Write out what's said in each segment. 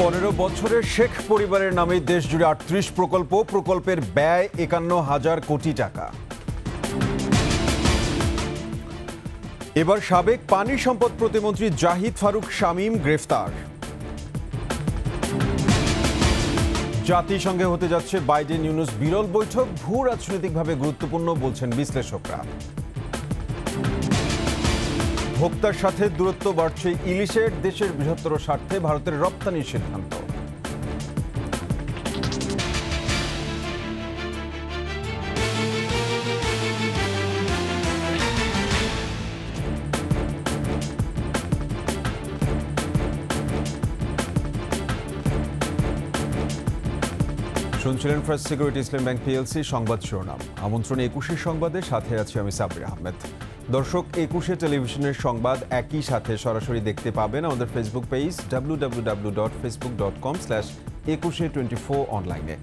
15 বছরের শেখ পরিবারের নামে দেশজুড়ে 38 প্রকল্পের ব্যয় 51,000 কোটি টাকা। এবার সাবেক পানি সম্পদ প্রতিমন্ত্রী জাহিদ ফারুক শামীম গ্রেফতার। জাতিসংঘে হতে যাচ্ছে বাইডেন ইউনুস বিরল বৈঠক, ভূ রাজনৈতিকভাবে গুরুত্বপূর্ণ বলছেন বিশ্লেষকরা। ভোক্তার সাথে দূরত্ব বাড়ছে ইলিশের, দেশের বৃহত্তর স্বার্থে ভারতের রপ্তানির সিদ্ধান্ত। শুনছিলেন ফার্স্ট সিকিউরিটি ইসলাম ব্যাংক পিএলসি সংবাদ শিরোনাম। আমন্ত্রণ 21 সংবাদে, সাথে আছি আমি সাব্বির আহমেদ। দর্শক, 21 টেলিভিশনের সংবাদ একই সাথে সরাসরি দেখতে পাবেন আমাদের ফেসবুক পেজ www.facebook.com/2124 অনলাইনে।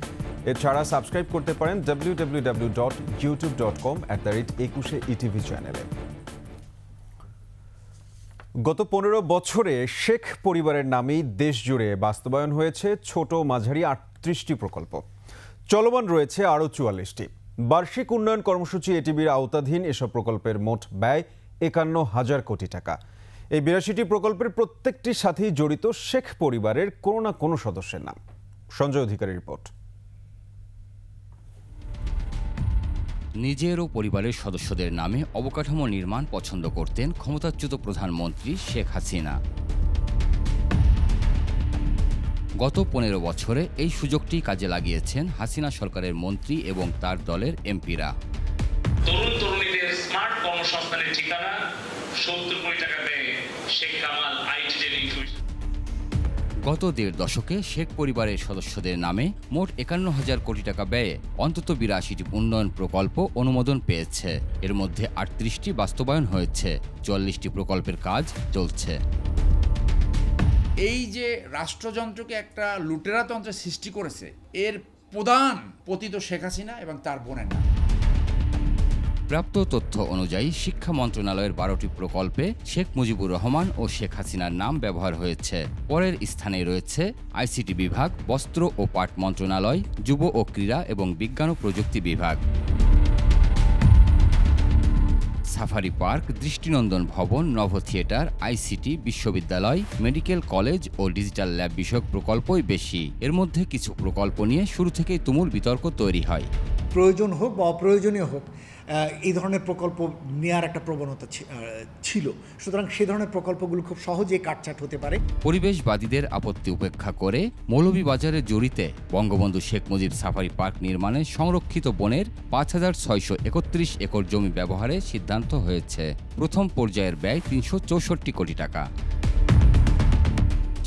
এছাড়া সাবস্ক্রাইব করতে পারেন www.youtube.com/21etv চ্যানেলে। গত 15 বছরে শেখ পরিবারের নামেই দেশজুড়ে বাস্তবায়ন হয়েছে ছোট মাঝারি 38টি প্রকল্প। চলমান রয়েছে আরও 44টি। বার্ষিক উন্নয়ন কর্মসূচি এটিবির আওতাধীন এসব প্রকল্পের মোট ব্যয় 51,000 কোটি টাকা। এই 82টি প্রকল্পের প্রত্যেকটির সাথেই জড়িত শেখ পরিবারের কোনো না কোনো সদস্যের নাম। সঞ্জয় অধিকারীর রিপোর্ট। নিজের ও পরিবারের সদস্যদের নামে অবকাঠামো নির্মাণ পছন্দ করতেন ক্ষমতাচ্যুত প্রধানমন্ত্রী শেখ হাসিনা। গত 15 বছরে এই সুযোগটি কাজে লাগিয়েছেন হাসিনা সরকারের মন্ত্রী এবং তার দলের এমপিরা। তরুণ তরুণীদের স্মার্ট কর্মসংস্থানের ঠিকানা 70 কোটি টাকা ব্যয়ে শেখ কামাল আইটি ট্রেনিং। গত 1.5 দশকে শেখ পরিবারের সদস্যদের নামে মোট 51,000 কোটি টাকা ব্যয়ে অন্তত 82টি উন্নয়ন প্রকল্প অনুমোদন পেয়েছে। এর মধ্যে 38টি বাস্তবায়ন হয়েছে, 44টি প্রকল্পের কাজ চলছে। এই যে রাষ্ট্রযন্ত্রকে একটা লুটেরা তন্ত্রে সৃষ্টি করেছে, এর প্রধান পতিত শেখ হাসিনা এবং তার বোনের নাম। প্রাপ্ত তথ্য অনুযায়ী শিক্ষা মন্ত্রণালয়ের 12টি প্রকল্পে শেখ মুজিবুর রহমান ও শেখ হাসিনার নাম ব্যবহার হয়েছে। পরের স্থানে রয়েছে আইসিটি বিভাগ, বস্ত্র ও পাট মন্ত্রণালয়, যুব ও ক্রীড়া এবং বিজ্ঞান ও প্রযুক্তি বিভাগ। সাফারি পার্ক, দৃষ্টিনন্দন ভবন, নভ থিয়েটার, আইসিটি, বিশ্ববিদ্যালয়, মেডিকেল কলেজ ও ডিজিটাল ল্যাব বিষয়ক প্রকল্পই বেশি। এর মধ্যে কিছু প্রকল্প নিয়ে শুরু থেকেই তুমুল বিতর্ক তৈরি হয়। প্রয়োজন হোক বা অপ্রয়োজনীয় হোক, এই ধরনের প্রকল্প নেওয়ার একটা প্রবণতা ছিল। সুতরাং সে ধরনের প্রকল্পগুলো খুব সহজেই কাটছাট হতে পারে। পরিবেশবাদীদের আপত্তি উপেক্ষা করে মৌলভীবাজারের জড়িতে বঙ্গবন্ধু শেখ মুজিব সাফারি পার্ক নির্মাণে সংরক্ষিত বনের 5,631 একর জমি ব্যবহারের সিদ্ধান্ত হয়েছে। প্রথম পর্যায়ের ব্যয় 364 কোটি টাকা।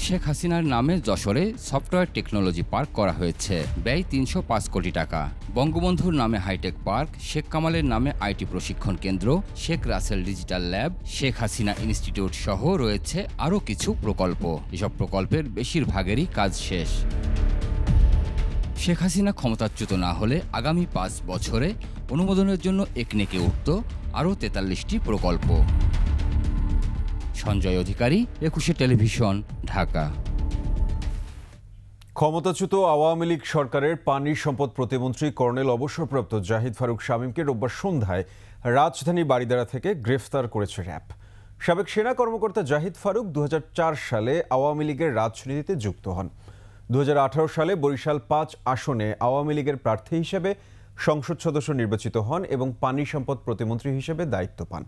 শেখ হাসিনার নামে যশোরে সফটওয়্যার টেকনোলজি পার্ক করা হয়েছে, ব্যয় 305 কোটি টাকা। বঙ্গবন্ধুর নামে হাইটেক পার্ক, শেখ কামালের নামে আইটি প্রশিক্ষণ কেন্দ্র, Sheikh Russel digital lab, Sheikh Hasina institute সহ রয়েছে আরও কিছু প্রকল্প। এসব প্রকল্পের বেশিরভাগেরই কাজ শেষ। শেখ হাসিনা ক্ষমতাচ্যুত না হলে আগামী 5 বছরে অনুমোদনের জন্য একনেকে উঠত আরও 43টি প্রকল্প। সঞ্জয় অধিকারী, 21 টেলিভিশন, ঢাকা। ক্ষমতাচ্যুত আওয়ামী লীগ সরকারের পানি সম্পদ প্রতিমন্ত্রী কর্নেল অবসরপ্রাপ্ত জাহিদ ফারুক শামীমকে রোববার সন্ধ্যায় রাজধানী বারিধারা থেকে গ্রেফতার করেছে র্যাব। সাবেক সেনা কর্মকর্তা জাহিদ ফারুক 2004 সালে আওয়ামী লীগের রাজনীতিতে যুক্ত হন। 2018 সালে বরিশাল 5 আসনে আওয়ামী লীগের প্রার্থী হিসেবে সংসদ সদস্য নির্বাচিত হন এবং পানি সম্পদ প্রতিমন্ত্রী হিসেবে দায়িত্ব পান।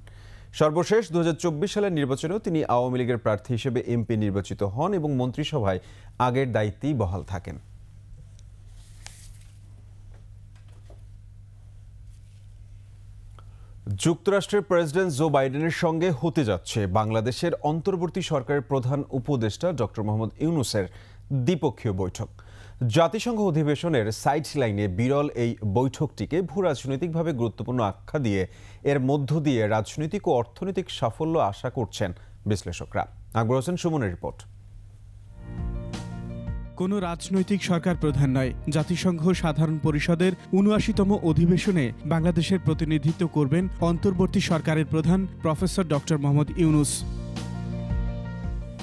সর্বশেষ 2024 সালের নির্বাচনেও তিনি আওয়ামী লীগের প্রার্থী হিসেবে এমপি নির্বাচিত হন এবং মন্ত্রিসভায় আগের দায়িত্বেই বহাল থাকেন। যুক্তরাষ্ট্রের প্রেসিডেন্ট জো বাইডেনের সঙ্গে হতে যাচ্ছে বাংলাদেশের অন্তর্বর্তী সরকারের প্রধান উপদেষ্টা ডক্টর মোহাম্মদ ইউনুসের দ্বিপক্ষীয় বৈঠক। জাতিসংঘ অধিবেশনের সাইড লাইনে বিরল এই বৈঠকটিকে ভূ রাজনৈতিকভাবে গুরুত্বপূর্ণ আখ্যা দিয়ে এর মধ্য দিয়ে রাজনৈতিক ও অর্থনৈতিক সাফল্য আশা করছেন বিশ্লেষকরা। আকবর হোসেন সুমনের রিপোর্ট। কোনো রাজনৈতিক সরকার প্রধান নয়, জাতিসংঘ সাধারণ পরিষদের ৭৯তম অধিবেশনে বাংলাদেশের প্রতিনিধিত্ব করবেন অন্তর্বর্তী সরকারের প্রধান প্রফেসর ডক্টর মোহাম্মদ ইউনুস।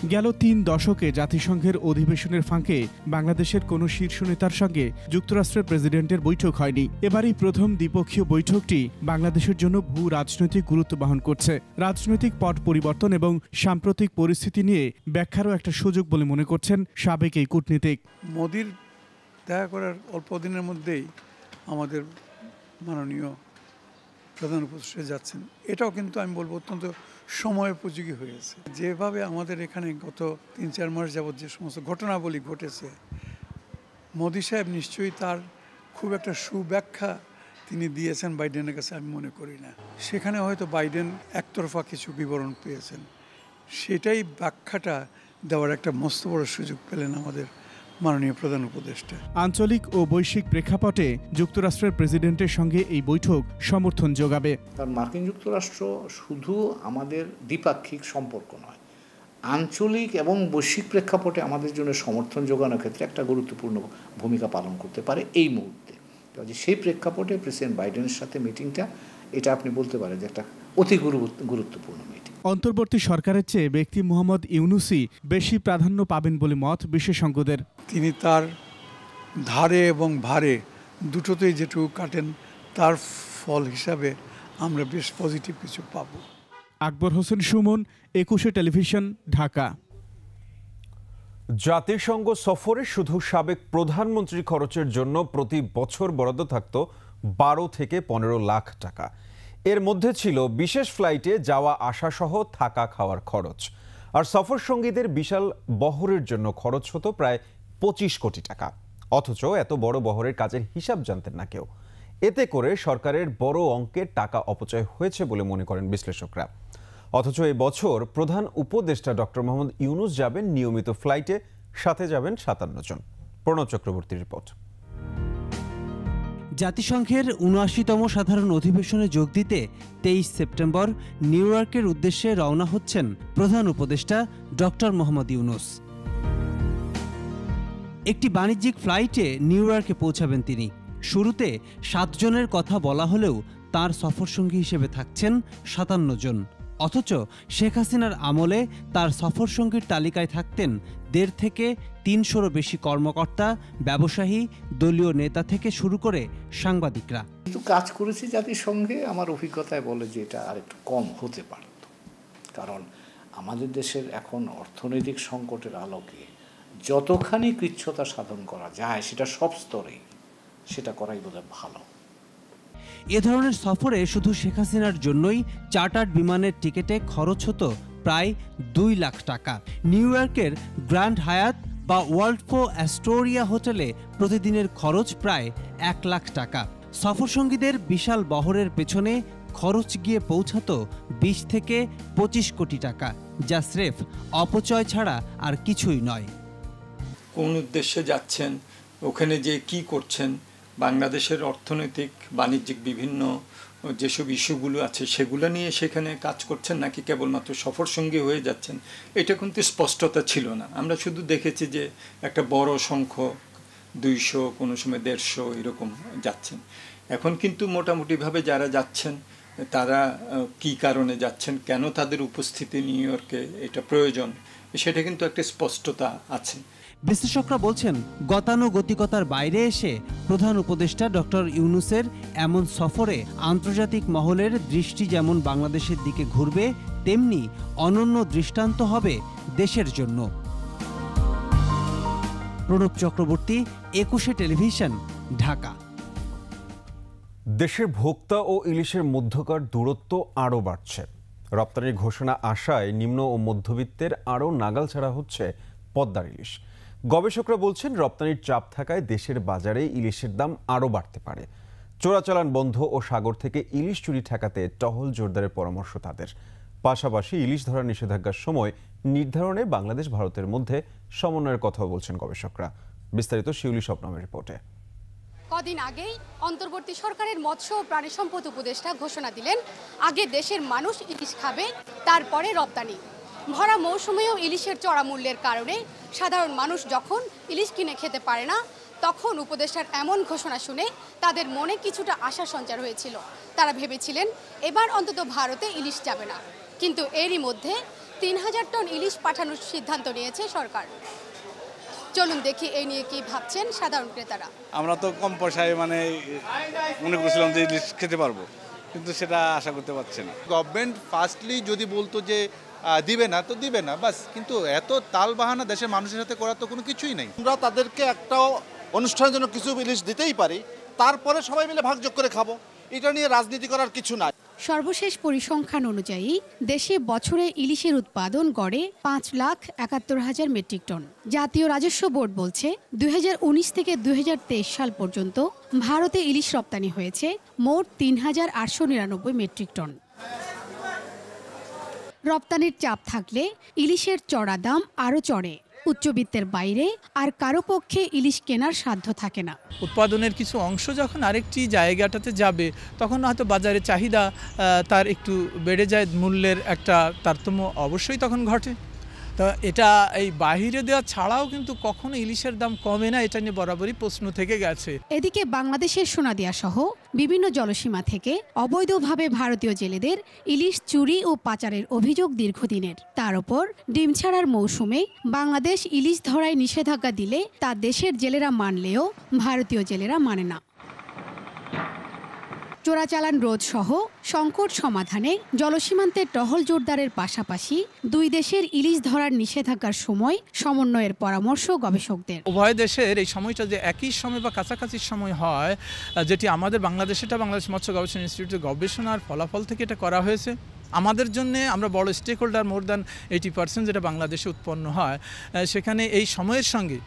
গেল ৩ দশকে জাতিসংঘের অধিবেশনের ফাঁকে বাংলাদেশের কোনো শীর্ষ নেতার সঙ্গে যুক্তরাষ্ট্রের প্রেসিডেন্টের বৈঠক হয়নি। এবারই প্রথম দ্বিপক্ষীয় বৈঠকটি বাংলাদেশের জন্য ভূ রাজনৈতিক গুরুত্ব বহন করছে। রাজনৈতিক পট পরিবর্তন এবং সাম্প্রতিক পরিস্থিতি নিয়ে ব্যাখ্যারও একটা সুযোগ বলে মনে করছেন সাবেক এই কূটনীতিক। মোদির দেখা করার অল্প দিনের মধ্যেই আমাদের মাননীয় প্রধান উপদেষ্টা যাচ্ছেন, এটাও কিন্তু আমি বলবো অত্যন্ত সময়োপযোগী হয়েছে। যেভাবে আমাদের এখানে গত ৩-৪ মাস যাবৎ যে সমস্ত ঘটনাবলী ঘটেছে, মোদি সাহেব নিশ্চয়ই তার খুব একটা সুব্যাখ্যা তিনি দিয়েছেন বাইডেনের কাছে আমি মনে করি না। সেখানে হয়তো বাইডেন একতরফা কিছু বিবরণ পেয়েছেন, সেটাই ব্যাখ্যাটা দেওয়ার একটা মস্ত বড় সুযোগ পেলেন আমাদের মাননীয় প্রধান উপদেষ্টা। আঞ্চলিক ও বৈশ্বিক প্রেক্ষাপটে যুক্তরাষ্ট্রের প্রেসিডেন্টের সঙ্গে এই বৈঠক সমর্থন যোগাবে। কারণ মার্কিন যুক্তরাষ্ট্র শুধু আমাদের দ্বিপাক্ষিক সম্পর্ক নয়, আঞ্চলিক এবং বৈশ্বিক প্রেক্ষাপটে আমাদের জন্য সমর্থন যোগানোর ক্ষেত্রে একটা গুরুত্বপূর্ণ ভূমিকা পালন করতে পারে এই মুহূর্তে। কাজে সেই প্রেক্ষাপটে প্রেসিডেন্ট বাইডেনের সাথে মিটিংটা, এটা আপনি বলতে পারেন যে একটা অতি গুরুত্বপূর্ণ মিটিং। অন্তর্বর্তী সরকারের চেয়ে ব্যক্তি মোহাম্মদ ইউনূসই বেশি প্রাধান্য পাবেন বলে মত বিশেষজ্ঞদের। তিনি তার ধারে এবং ভারে দুটোতেই যেটুকু কাটেন, তার ফল হিসাবে আমরা বেশ পজিটিভ কিছু পাব। আকবর হোসেন সুমন, 21 টেলিভিশন, ঢাকা। জাতিসংঘ সফরে শুধু সাবেক প্রধানমন্ত্রী খরচের জন্য প্রতি বছর বরাদ্দ থাকত 12 থেকে 15 লাখ টাকা। এর মধ্যে ছিল বিশেষ ফ্লাইটে যাওয়া আসা সহ থাকা খাওয়ার খরচ। আর সফর সঙ্গীদের বিশাল বহরের জন্য খরচ হতো প্রায় 25 কোটি টাকা। অথচ এত বড় বহরের কাজের হিসাব জানতেন না কেউ। এতে করে সরকারের বড় অঙ্কের টাকা অপচয় হয়েছে বলে মনে করেন বিশ্লেষকরা। অথচ এবছর প্রধান উপদেষ্টা ডক্টর মোহাম্মদ ইউনূস যাবেন নিয়মিত ফ্লাইটে, সাথে যাবেন 57 জন। প্রণব চক্রবর্তীর রিপোর্ট। জাতিসংঘের ৭৯তম সাধারণ অধিবেশনে যোগ দিতে ২৩ সেপ্টেম্বর নিউ ইয়র্কের উদ্দেশ্যে রওনা হচ্ছেন প্রধান উপদেষ্টা ডক্টর মোহাম্মদ ইউনূস। একটি বাণিজ্যিক ফ্লাইটে নিউ ইয়র্কে পৌঁছাবেন তিনি। শুরুতে 7 জনের কথা বলা হলেও তাঁর সফরসঙ্গী হিসেবে থাকছেন 57 জন। অথচ শেখ হাসিনার আমলে তার সফরসঙ্গীর তালিকায় থাকতেন ১.৫ থেকে ৩০০রও বেশি কর্মকর্তা, ব্যবসায়ী, দলীয় নেতা থেকে শুরু করে সাংবাদিকরা। কিন্তু কাজ করেছি জাতিসংঘে, আমার অভিজ্ঞতায় বলে যে এটা আর একটু কম হতে পারত। কারণ আমাদের দেশের এখন অর্থনৈতিক সংকটের আলোকে যতখানি কৃচ্ছতা সাধন করা যায় সেটা সব স্তরেই সেটা করাই বোধহয় ভালো। এ ধরনের সফরে শুধু শেখ হাসিনার জন্যই চার্টার্ড বিমানের টিকিটে খরচ হতো প্রায় ২ লাখ টাকা। নিউ ইয়র্কের গ্র্যান্ড হায়াত বা ওয়ার্ল্ডফো অ্যাস্টোরিয়া হোটেলে প্রতিদিনের খরচ প্রায় ১ লাখ টাকা। সফরসঙ্গীদের বিশাল বহরের পেছনে খরচ গিয়ে পৌঁছাতো ২০ থেকে ২৫ কোটি টাকা, যা স্রেফ অপচয় ছাড়া আর কিছুই নয়। কোন উদ্দেশ্যে যাচ্ছেন, ওখানে যে কি করছেন, বাংলাদেশের অর্থনৈতিক বাণিজ্যিক বিভিন্ন যেসব ইস্যুগুলো আছে সেগুলো নিয়ে সেখানে কাজ করছেন নাকি কেবলমাত্র সফরসঙ্গী হয়ে যাচ্ছেন, এটা কিন্তু স্পষ্টতা ছিল না। আমরা শুধু দেখেছি যে একটা বড় সংখ্যক ২০০, কোনো সময় ১৫০ এরকম যাচ্ছেন। এখন কিন্তু মোটামুটিভাবে যারা যাচ্ছেন তারা কি কারণে যাচ্ছেন, কেন তাদের উপস্থিতি নিউ ইয়র্কে এটা প্রয়োজন, সেটা কিন্তু একটা স্পষ্টতা আছে। বিশ্লেষকরা বলছেন, গতানুগতিকতার বাইরে এসে প্রধান উপদেষ্টা ডক্টর ইউনূসের এমন সফরে আন্তর্জাতিক মহলের দৃষ্টি যেমন বাংলাদেশের দিকে ঘুরবে, তেমনি অনন্য দৃষ্টান্ত হবে দেশের জন্য। প্রণব চক্রবর্তী, ২১ টেলিভিশন, ঢাকা। দেশের ভোক্তা ও ইলিশের মধ্যকার দূরত্ব আরও বাড়ছে। রপ্তানির ঘোষণা আশায় নিম্ন ও মধ্যবিত্তের আরও নাগাল ছাড়া হচ্ছে পদ্মার ইলিশ। গবেষকরা বলছেন, রপ্তানির চাপ থাকায় দেশের বাজারে ইলিশের দাম আরও বাড়তে পারে। চোরাচালান বন্ধ ও সাগর থেকে ইলিশ চুরি ঠেকাতে টহল জোরদারের পরামর্শ তাদের। পাশাপাশি ইলিশ ধরা নিষেধাজ্ঞার সময় নির্ধারণে বাংলাদেশ ভারতের মধ্যে সমন্বয়ের কথাও বলছেন গবেষকরা। বিস্তারিত শিউলি স্বপ্নামের রিপোর্টে। কদিন আগেই অন্তর্বর্তী সরকারের মৎস্য ও প্রাণী সম্পদ উপদেষ্টা ঘোষণা দিলেন, আগে দেশের মানুষ ইলিশ খাবে, তারপরে রপ্তানি। ভরা মৌসুমেও ইলিশের চড়া মূল্যের কারণে সাধারণ মানুষ যখন ইলিশ কিনে খেতে পারে না, তখন উপদেষ্টার এমন ঘোষণা শুনে তাদের মনে কিছুটা আশা সঞ্চার হয়েছিল। তারা ভেবেছিলেন এবার অন্তত ভারতে ইলিশ যাবে না। কিন্তু এরই মধ্যে 3000 টন ইলিশ পাঠানোর সিদ্ধান্ত নিয়েছে সরকার। চলুন দেখি এই নিয়ে কি ভাবছেন সাধারণ ক্রেতারা। আমরা তো কম পয়সায় মনে করছিলাম যে ইলিশ খেতে পারবো, কিন্তু সেটা আশা করতে পারছি না। গভর্নমেন্ট ফার্স্টলি যদি বলতো যে দিবে না তো দিবে না বাস, কিন্তু এত তাল বাহানা দেশের মানুষের সাথে করার তো কোনো কিছুই নেই। আমরা তাদেরকে একটা অনুষ্ঠানের জন্য কিছু ইলিশ দিতেই পারি, তারপরে সবাই মিলে ভাগযোগ করে খাবো, এটা নিয়ে রাজনীতি করার কিছু নাই। সর্বশেষ পরিসংখ্যান অনুযায়ী দেশে বছরে ইলিশের উৎপাদন গড়ে 5,71,000 মেট্রিক টন। জাতীয় রাজস্ব বোর্ড বলছে 2019 থেকে 2023 সাল পর্যন্ত ভারতে ইলিশ রপ্তানি হয়েছে মোট 3,899 মেট্রিক টন। রপ্তানির চাপ থাকলে ইলিশের চড়া দাম আরও চড়ে। উচ্চবিত্তের বাইরে আর কারো পক্ষে ইলিশ কেনার সাধ্য থাকে না। উৎপাদনের কিছু অংশ যখন আরেকটি জায়গাটাতে যাবে তখন হয়তো বাজারে চাহিদা তার একটু বেড়ে যায়, মূল্যের একটা তারতম্য অবশ্যই তখন ঘটে। তো এটা এই বাহিরে দেওয়া ছাড়াও কিন্তু কখনো ইলিশের দাম কমে না, এটা নিয়ে বরাবরই প্রশ্ন থেকে গেছে। এদিকে বাংলাদেশের সোনাদিয়া সহ বিভিন্ন জলসীমা থেকে অবৈধভাবে ভারতীয় জেলেদের ইলিশ চুরি ও পাচারের অভিযোগ দীর্ঘদিনের। তার উপর ডিম ছাড়ার মৌসুমে বাংলাদেশ ইলিশ ধরায় নিষেধাজ্ঞা দিলে তা দেশের জেলেরা মানলেও ভারতীয় জেলেরা মানে না। চোরাচালান রোধ সহ সংকট সমাধানে জলসীমান্তে টহল জোরদারের পাশাপাশি দুই দেশের ইলিশ ধরার নিষেধাজ্ঞার সময় সমন্বয়ের পরামর্শ গবেষকদের। উভয় দেশের এই সময়টা যে একই সময় বা কাছাকাছি সময় হয়, যেটি আমাদের বাংলাদেশ মৎস্য গবেষণা ইনস্টিটিউটের গবেষণার ফলাফল থেকে এটা করা হয়েছে। আমাদের জন্য আমরা বড় স্টেক হোল্ডার, মোর দ্যান 80% যেটা বাংলাদেশে উৎপন্ন হয়, সেখানে এই সময়ের সঙ্গে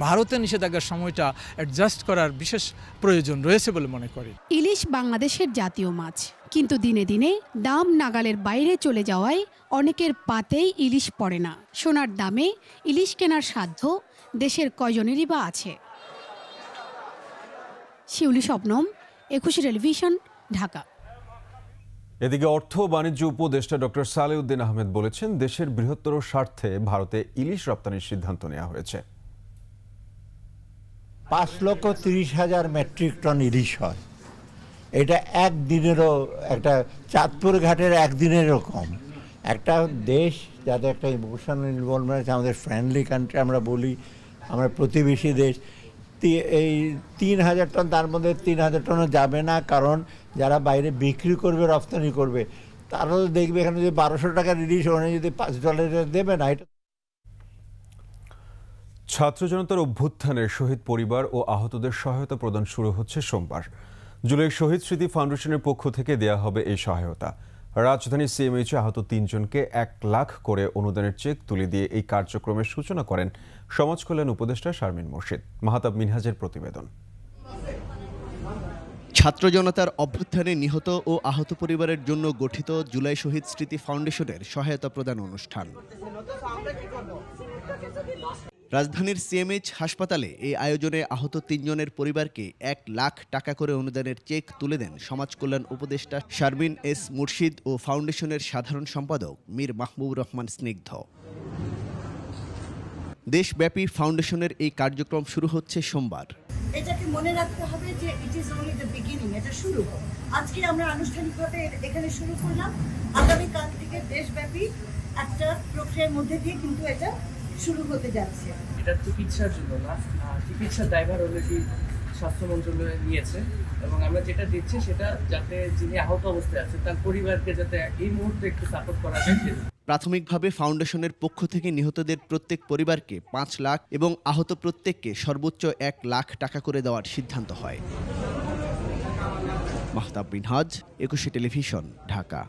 ভারতের নিষেধাজ্ঞার সময়টা অ্যাডজাস্ট করার বিশেষ প্রয়োজন রয়েছে বলে মনে করি। ইলিশ বাংলাদেশের জাতীয় মাছ, কিন্তু দিনে দিনে দাম নাগালের বাইরে চলে যাওয়ায় অনেকের পাতেই ইলিশ পড়ে না। সোনার দামে ইলিশ কেনার সাধ্য দেশের কয়জনেরই বা আছে। শিউলি শবনম, 21 টেলিভিশন, ঢাকা। এদিকে অর্থ বাণিজ্য উপদেষ্টা ডক্টর সালেউদ্দিন আহমেদ বলেছেন, দেশের বৃহত্তর স্বার্থে ভারতে ইলিশ রপ্তানির সিদ্ধান্ত নেওয়া হয়েছে। 5,30,000 মেট্রিক টন ইলিশ হয়, এটা একদিনেরও, একটা চাঁদপুর ঘাটের একদিনেরও কম। একটা দেশ যাতে একটা ইমোশনাল ইনভলভমেন্ট আছে, আমাদের ফ্রেন্ডলি কান্ট্রি আমরা বলি, আমরা প্রতিবেশী দেশ, এই 3,000 টন, তার মধ্যে 3,000 টনও যাবে না, কারণ যারা বাইরে বিক্রি করবে, রপ্তানি করবে, তারাও দেখবে এখানে যদি 1200 টাকার ইলিশ ওখানে যদি $5 দেবে না। এটা ছাত্র জনতার অভ্যুত্থানের শহীদ পরিবার ও আহতদের সহায়তা প্রদান শুরু হচ্ছে সোমবার। জুলাই শহীদ স্মৃতি ফাউন্ডেশনের পক্ষ থেকে দেয়া হবে এই সহায়তা। রাজধানীর সিএমএইচে আহত 3 জনকে 1 লাখ করে অনুদানের চেক তুলে দিয়ে এই কার্যক্রমের সূচনা করেন সমাজ কল্যাণ উপদেষ্টা শারমিন মোর্শেদ। মাহতাব মিনহাজের প্রতিবেদন। ছাত্র জনতার অভ্যুত্থানে নিহত ও আহত পরিবারের জন্য গঠিত জুলাই শহীদ স্মৃতি ফাউন্ডেশনের সহায়তা প্রদান অনুষ্ঠান। রাজধানীর সিএমএইচ হাসপাতালে এই আয়োজনে আহত 3 জনের পরিবারকে 1 লাখ টাকা করে অনুদানের চেক তুলে দেন সমাজ কল্যাণ উপদেষ্টা শারমিন এস মুর্শিদ ও ফাউন্ডেশনের সাধারণ সম্পাদক মীর মাহবুবুর রহমান স্নিগ্ধ। দেশব্যাপী ফাউন্ডেশনের এই কার্যক্রম শুরু হচ্ছে সোমবার। এটাকে মনে রাখতে হবে যে it is only the beginning, এটা শুরু। আজকে আমরা আনুষ্ঠানিকভাবে এখানে শুরু করলাম, আগামী কাল থেকে দেশব্যাপী একটা প্রক্রিয়ার মধ্যে দিয়ে কিন্তু এটা শুরু হতে যাচ্ছে। এটা চিকিৎসার জন্য না, চিকিৎসার দায়ভার অলরেডি স্বাস্থ্য মন্ত্রণালয় নিয়েছে, এবং আমরা যেটা দিচ্ছি সেটা যাতে যিনি আহত অবস্থায় আছে তার পরিবারকে যাতে এই মুহূর্তে একটু সাপোর্ট করা যায়। প্রাথমিকভাবে ফাউন্ডেশনের পক্ষ থেকে নিহতদের প্রত্যেক পরিবারকে 5 লাখ এবং আহত প্রত্যেককে সর্বোচ্চ 1 লাখ টাকা করে দেওয়ার সিদ্ধান্ত হয়। মাহতাব মিনহাজ, 21 টেলিভিশন, ঢাকা।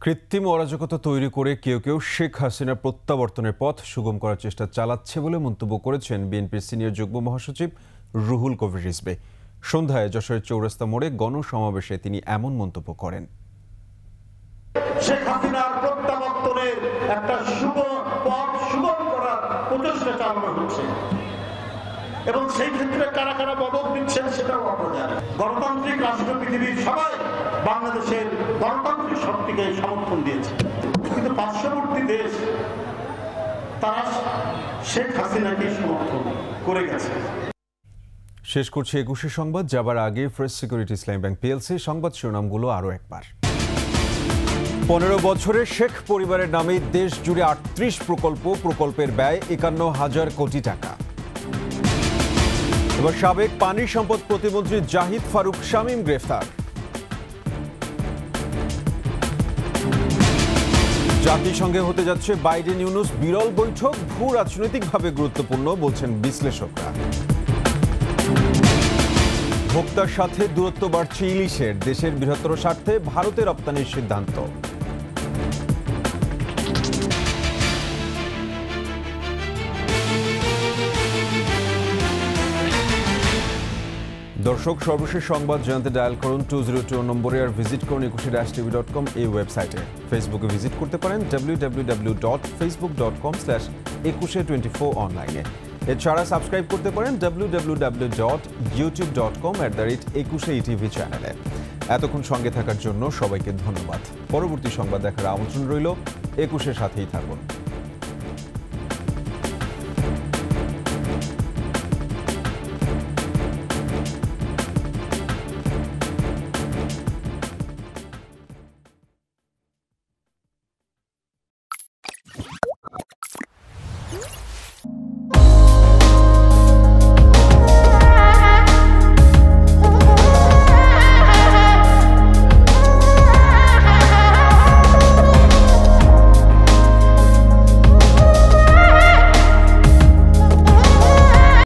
কৃত্রিম অরাজকতা তৈরি করে কেউ কেউ শেখ হাসিনার প্রত্যাবর্তনের পথ সুগম করার চেষ্টা চালাচ্ছে বলে মন্তব্য করেছেন বিএনপির সিনিয়র যুগ্ম মহাসচিব রুহুল কবির রিজভী। সন্ধ্যায় যশোরের চৌরাস্তা মোড়ে গণসমাবেশে তিনি এমন মন্তব্য করেন। শেখ হাসিনার প্রত্যাবর্তনের একটা পথ সুগম করার প্রচেষ্টা চালানো হচ্ছে, এবং সেই ক্ষেত্রে কারা কারা মদত দিচ্ছেন সেটাও আমরা জানি। গণতান্ত্রিক রাষ্ট্র পৃথিবীর সবাই বাংলাদেশের গণতান্ত্রিক শক্তিকে সমর্থন দিয়েছে, কিন্তু পার্শ্ববর্তী দেশ তারা শেখ হাসিনাকে সমর্থন করে গেছে। শেষ করছি 21 সংবাদ। যাবার আগে ফার্স্ট সিকিউরিটি ইসলামী ব্যাংক পিএলসি সংবাদ শিরোনামগুলো আরও একবার। 15 বছরে শেখ পরিবারের নামে দেশ জুড়ে 38 প্রকল্পের ব্যয় 51,000 কোটি টাকা। এবার সাবেক পানি সম্পদ প্রতিমন্ত্রী জাহিদ ফারুক শামীম গ্রেফতার। জাতিসংঘে হতে যাচ্ছে বাইডেন ইউনুস বিরল বৈঠক, ভূ রাজনৈতিকভাবে গুরুত্বপূর্ণ বলছেন বিশ্লেষকরা। ভোক্তার সাথে দূরত্ব বাড়ছে ইলিশের, দেশের বৃহত্তর স্বার্থে ভারতে রপ্তানির সিদ্ধান্ত। দর্শক, সর্বশেষ সংবাদ জানতে ডায়াল করুন 202 নম্বরে আর ভিজিট করুন ekushe-tv.com এই ওয়েবসাইটে। ফেসবুকে ভিজিট করতে পারেন www.facebook.com/ekushe24 অনলাইনে। এছাড়া সাবস্ক্রাইব করতে পারেন www.youtube.com/ekushe-tv চ্যানেলে। এতক্ষণ সঙ্গে থাকার জন্য সবাইকে ধন্যবাদ। পরবর্তী সংবাদ দেখার আমন্ত্রণ রইল। একুশের সাথেই থাকুন।